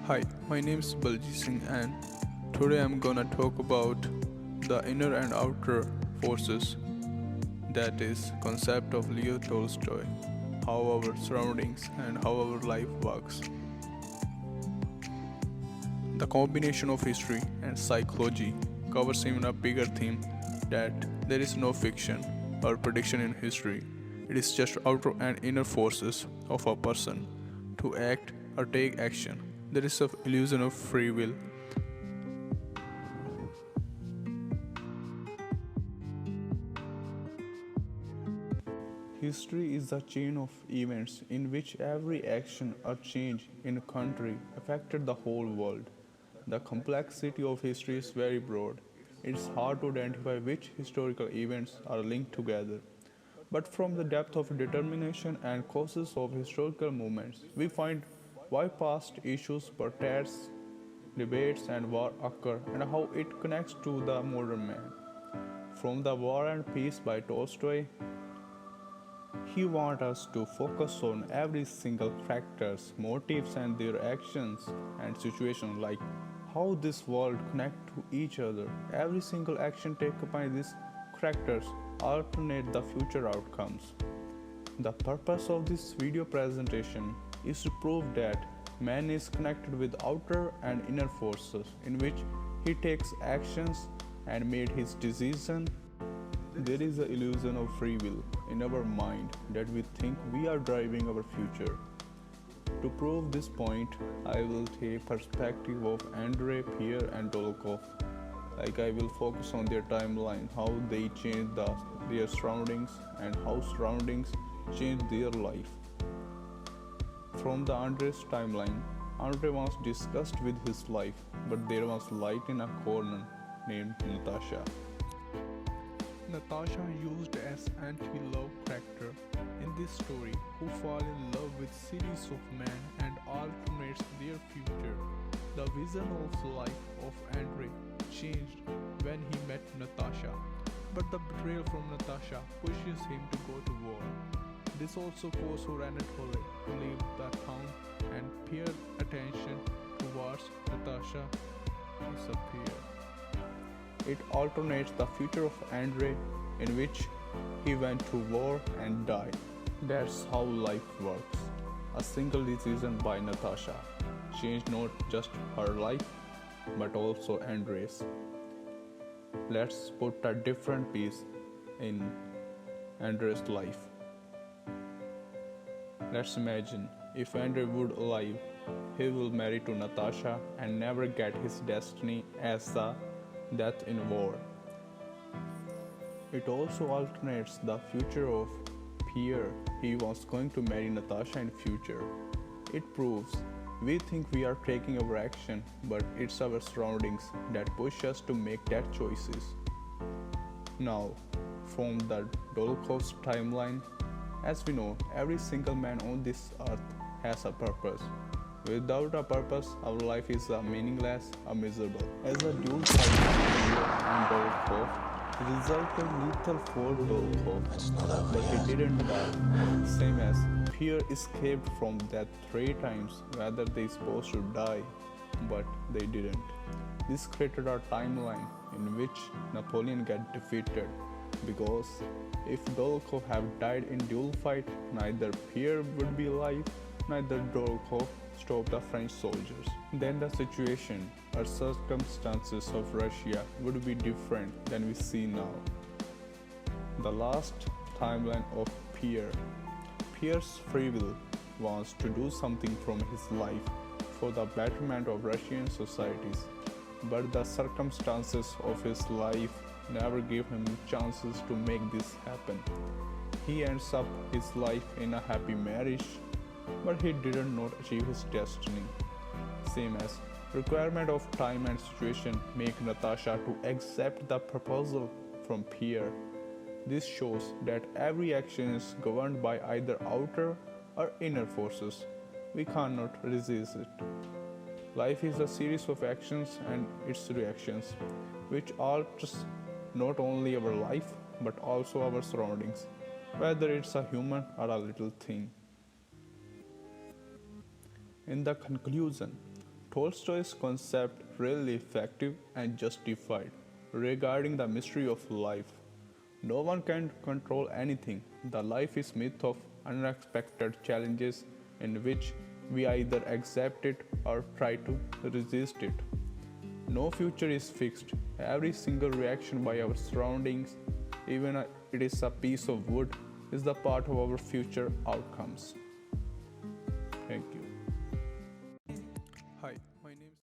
Hi, my name is Baljeet Singh and today I'm gonna talk about the inner and outer forces, that is concept of Leo Tolstoy, how our surroundings and how our life works. The combination of history and psychology covers even a bigger theme that there is no fiction or prediction in history. It is just outer and inner forces of a person to act or take action. There is an illusion of free will. History is the chain of events in which every action or change in a country affected the whole world. The complexity of history is very broad. It's hard to identify which historical events are linked together. But from the depth of determination and causes of historical movements, we find why past issues, protests, debates, and war occur and how it connects to the modern man. From The War and Peace by Tolstoy, he wants us to focus on every single character's motives and their actions and situations, like how this world connect to each other. Every single action taken by these characters alternate the future outcomes. The purpose of this video presentation is to prove that man is connected with outer and inner forces in which he takes actions and made his decision. There is an illusion of free will in our mind that we think we are driving our future. To prove this point, I will take perspective of Andrei, Pierre and Dolokhov. Like I will focus on their timeline, how they changed their surroundings and how surroundings changed their life. From the Andrei's timeline, Andrei was disgusted with his life, but there was light in a corner named Natasha. Natasha used as anti-love character in this story who fall in love with series of men and alternates their future. The vision of life of Andrei changed when he met Natasha, but the betrayal from Natasha pushes him to go to war. This also caused Anatoly to leave the town and peer attention towards Natasha disappear. It alternates the future of Andrei, in which he went to war and died. That's how life works. A single decision by Natasha changed not just her life, but also Andrei's. Let's put a different piece in Andrei's life. Let's imagine if Andrei would alive, he will marry to Natasha and never get his destiny as the death in war. It also alternates the future of Pierre. He was going to marry Natasha in future. It proves we think we are taking our action, but it's our surroundings that push us to make that choices. Now, from the Dolokhov's timeline, as we know, every single man on this earth has a purpose. Without a purpose, our life is meaningless or miserable. As a dual fight and Dolokhov resulted lethal for Dolokhov, but he didn't die. Same as Pierre escaped from death 3 times, whether they supposed to die, but they didn't. This created a timeline in which Napoleon get defeated, because if Dolokhov have died in duel fight, neither Pierre would be alive, neither Dolokhov stop the French soldiers. Then the situation or circumstances of Russia would be different than we see now. The last timeline of Pierre. Pierre's free will wants to do something from his life for the betterment of Russian societies, but the circumstances of his life never give him chances to make this happen. He ends up his life in a happy marriage, but he did not achieve his destiny. Same as requirement of time and situation make Natasha to accept the proposal from Pierre. This shows that every action is governed by either outer or inner forces. We cannot resist it. Life is a series of actions and its reactions, which alters not only our life but also our surroundings, whether it's a human or a little thing. In the conclusion, Tolstoy's concept really effective and justified regarding the mystery of life. No one can control anything. The life is myth of unexpected challenges in which we either accept it or try to resist it. No future is fixed. Every single reaction by our surroundings, even it is a piece of wood, is the part of our future outcomes. Thank you.